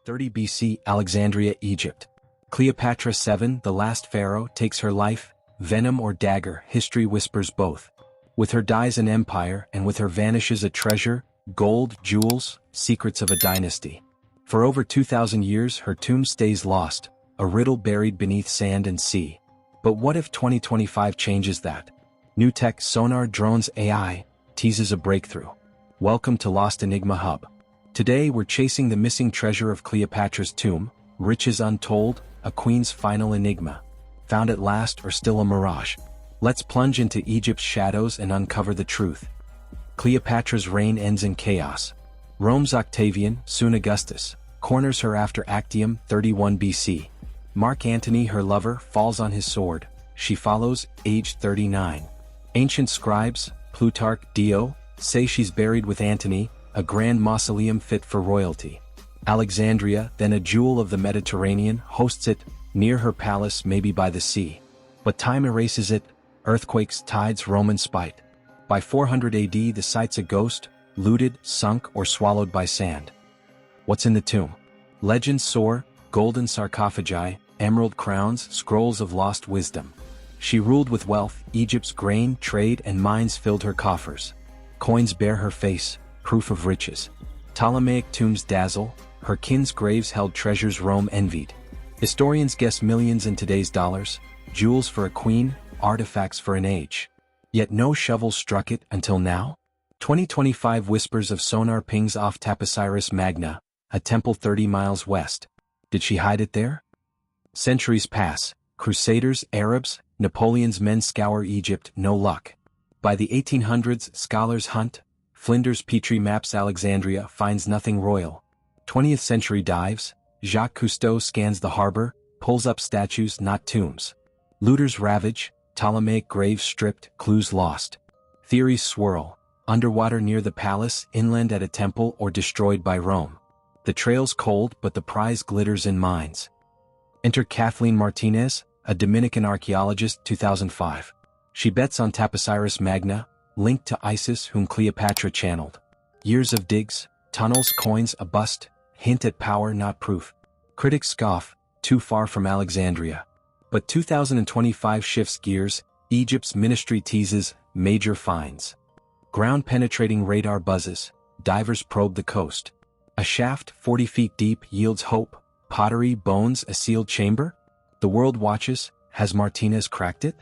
30 BC, Alexandria, Egypt. Cleopatra 7, the last pharaoh, takes her life. Venom or dagger, history whispers both. With her dies an empire, and with her vanishes a treasure, gold, jewels, secrets of a dynasty. For over 2,000 years her tomb stays lost, a riddle buried beneath sand and sea. But what if 2025 changes that? New tech, sonar, drones, AI, teases a breakthrough. Welcome to Lost Enigma Hub. Today we're chasing the missing treasure of Cleopatra's tomb, riches untold, a queen's final enigma. Found at last or still a mirage? Let's plunge into Egypt's shadows and uncover the truth. Cleopatra's reign ends in chaos. Rome's Octavian, soon Augustus, corners her after Actium 31 BC. Mark Antony, her lover, falls on his sword. She follows, aged 39. Ancient scribes, Plutarch, Dio, say she's buried with Antony, a grand mausoleum fit for royalty. Alexandria, then a jewel of the Mediterranean, hosts it, near her palace, maybe by the sea. But time erases it, earthquakes, tides, Roman spite. By 400 AD the site's a ghost, looted, sunk, or swallowed by sand. What's in the tomb? Legends soar, golden sarcophagi, emerald crowns, scrolls of lost wisdom. She ruled with wealth, Egypt's grain, trade, and mines filled her coffers. Coins bear her face, proof of riches. Ptolemaic tombs dazzle, her kin's graves held treasures Rome envied. Historians guess millions in today's dollars, jewels for a queen, artifacts for an age. Yet no shovel struck it until now? 2025 whispers of sonar pings off Taposiris Magna, a temple 30 miles west. Did she hide it there? Centuries pass, Crusaders, Arabs, Napoleon's men scour Egypt, no luck. By the 1800s scholars hunt, Flinders Petrie maps Alexandria, finds nothing royal. 20th century dives, Jacques Cousteau scans the harbor, pulls up statues, not tombs. Looters ravage, Ptolemaic graves stripped, clues lost. Theories swirl, underwater near the palace, inland at a temple, or destroyed by Rome. The trail's cold but the prize glitters in mines. Enter Kathleen Martinez, a Dominican archaeologist, 2005. She bets on Taposiris Magna, linked to Isis whom Cleopatra channeled. Years of digs, tunnels, coins, a bust, hint at power not proof. Critics scoff, too far from Alexandria. But 2025 shifts gears, Egypt's ministry teases, major finds. Ground-penetrating radar buzzes, divers probe the coast. A shaft 40 feet deep yields hope, pottery, bones, a sealed chamber? The world watches, has Martinez cracked it?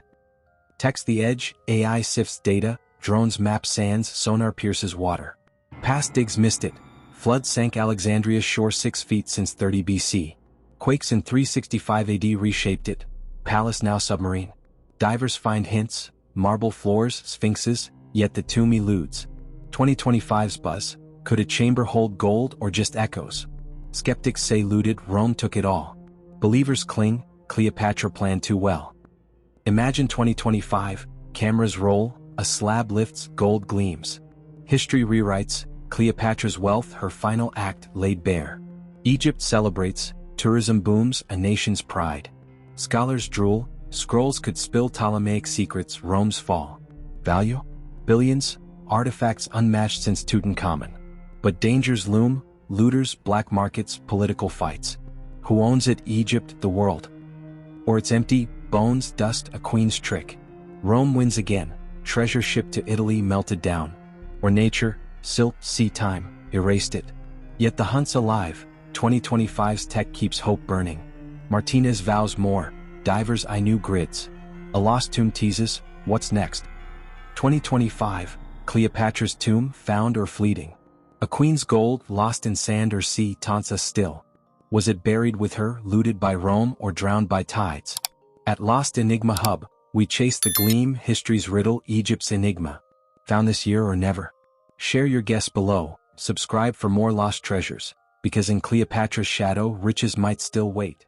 Text the edge, AI sifts data, drones map sands, sonar pierces water. Past digs missed it, floods sank Alexandria's shore 6 feet since 30 BC. Quakes in 365 AD reshaped it, palace now submarine. Divers find hints, marble floors, sphinxes, yet the tomb eludes. 2025's buzz, could a chamber hold gold or just echoes? Skeptics say looted, Rome took it all. Believers cling, Cleopatra planned too well. Imagine 2025, cameras roll, a slab lifts, gold gleams. History rewrites, Cleopatra's wealth, her final act, laid bare. Egypt celebrates, tourism booms, a nation's pride. Scholars drool, scrolls could spill Ptolemaic secrets, Rome's fall. Value? Billions, artifacts unmatched since Tutankhamun. But dangers loom, looters, black markets, political fights. Who owns it, Egypt, the world? Or it's empty, bones, dust, a queen's trick. Rome wins again, treasure shipped to Italy melted down. Or nature, silt, sea time, erased it. Yet the hunt's alive, 2025's tech keeps hope burning. Martinez vows more, divers I knew grids. A lost tomb teases, what's next? 2025, Cleopatra's tomb, found or fleeting. A queen's gold, lost in sand or sea, taunts us still. Was it buried with her, looted by Rome, or drowned by tides? At Lost Enigma Hub, we chase the gleam, history's riddle, Egypt's enigma. Found this year or never? Share your guess below, subscribe for more lost treasures, because in Cleopatra's shadow riches might still wait.